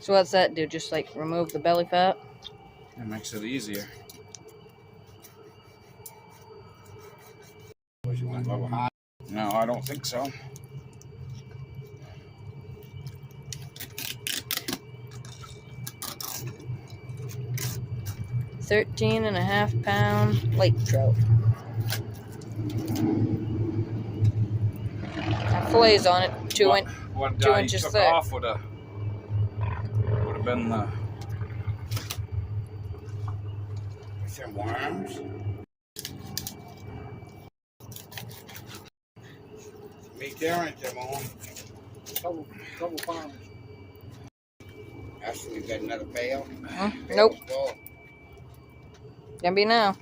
So what's that do? Just like remove the belly fat? It makes it easier. You want a little hot? No, I don't think so. £13.5 lake trout. Got fillets on it, 2 inches took thick. off would have been the Some worms. Meat there ain't them on. Couple pounds. Actually, we got another pail. Nope. Gonna be now.